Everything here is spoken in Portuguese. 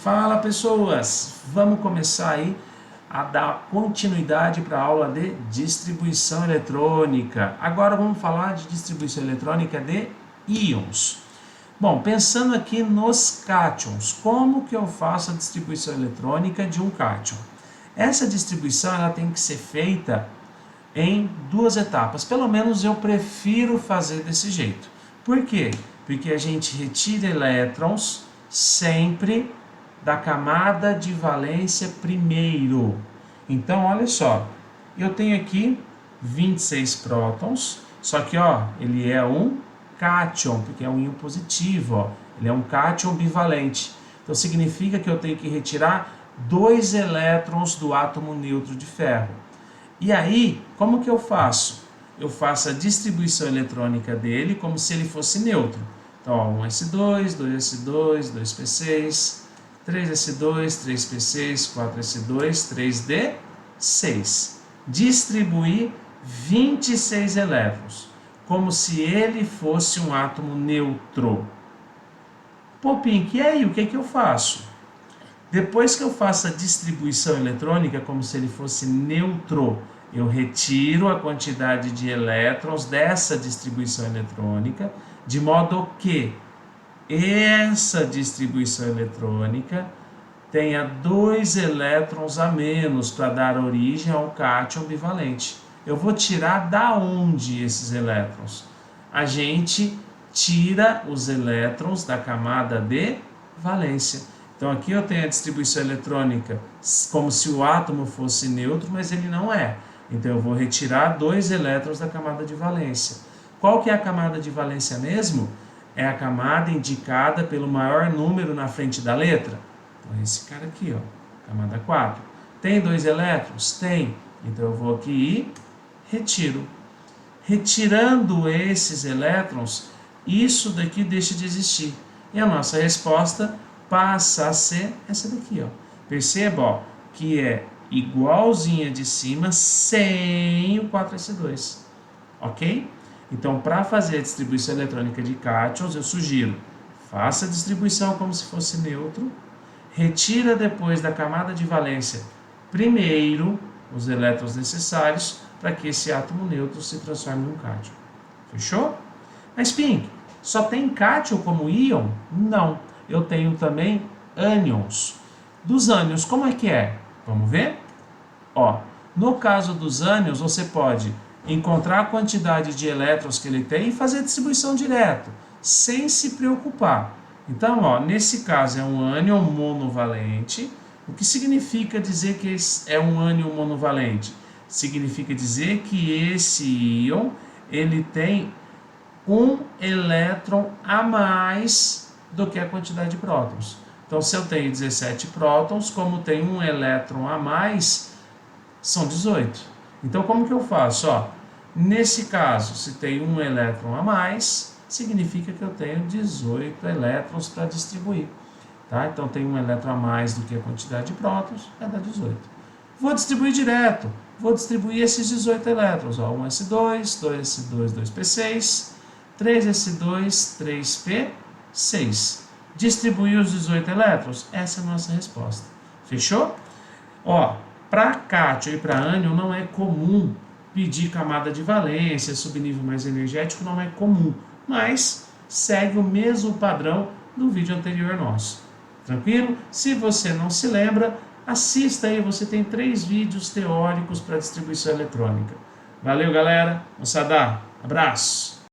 Fala pessoas, vamos começar aí a dar continuidade para a aula de distribuição eletrônica. Agora vamos falar de distribuição eletrônica de íons. Bom, pensando aqui nos cátions, como que eu faço a distribuição eletrônica de um cátion? Essa distribuição ela tem que ser feita em duas etapas, pelo menos eu prefiro fazer desse jeito. Por quê? Porque a gente retira elétrons sempre da camada de valência primeiro. Então, olha só, eu tenho aqui 26 prótons, só que ó, ele é um cátion, porque é um íon positivo, ó. Ele é um cátion bivalente. Então significa que eu tenho que retirar 2 elétrons do átomo neutro de ferro. E aí, como que eu faço? Eu faço a distribuição eletrônica dele como se ele fosse neutro. Então, ó, 1s2, 2s2, 2p6, 3s2, 3p6, 4s2, 3d6. Distribuir 26 elétrons, como se ele fosse um átomo neutro. Pô, Pink, e aí, o que eu faço? Depois que eu faço a distribuição eletrônica como se ele fosse neutro, eu retiro a quantidade de elétrons dessa distribuição eletrônica, de modo que essa distribuição eletrônica tenha 2 elétrons a menos para dar origem ao cátion bivalente. Eu vou tirar da onde esses elétrons? A gente tira os elétrons da camada de valência. Então aqui eu tenho a distribuição eletrônica como se o átomo fosse neutro, mas ele não é. Então eu vou retirar 2 elétrons da camada de valência. Qual que é a camada de valência mesmo? É a camada indicada pelo maior número na frente da letra. Então esse cara aqui, ó, camada 4. Tem 2 elétrons? Tem. Então eu vou aqui e retiro. Retirando esses elétrons, isso daqui deixa de existir. E a nossa resposta passa a ser essa daqui, ó. Perceba, ó, que é igualzinha de cima sem o 4s2, ok? Então, para fazer a distribuição eletrônica de cátions, eu sugiro, faça a distribuição como se fosse neutro, retira depois da camada de valência primeiro os elétrons necessários para que esse átomo neutro se transforme em um cátion. Fechou? Mas, Pink, só tem cátion como íon? Não. Eu tenho também ânions. Dos ânions, como é que é? Vamos ver? Ó, no caso dos ânions, você pode encontrar a quantidade de elétrons que ele tem e fazer a distribuição direto, sem se preocupar. Então, ó, nesse caso é um ânion monovalente. O que significa dizer que é um ânion monovalente? Significa dizer que esse íon ele tem um elétron a mais do que a quantidade de prótons. Então, se eu tenho 17 prótons, como tem um elétron a mais, são 18. Então, como que eu faço? Ó, nesse caso, se tem um elétron a mais, significa que eu tenho 18 elétrons para distribuir. Tá? Então, tem um elétron a mais do que a quantidade de prótons, vai dar 18. Vou distribuir direto. Vou distribuir esses 18 elétrons. Ó, 1s2, 2s2, 2p6, 3s2, 3p6. Distribuir os 18 elétrons? Essa é a nossa resposta. Fechou? Ó, para cátion e para ânion não é comum pedir camada de valência, subnível mais energético não é comum, mas segue o mesmo padrão do vídeo anterior nosso. Tranquilo? Se você não se lembra, assista aí, você tem 3 vídeos teóricos para distribuição eletrônica. Valeu, galera. Moçada, abraço!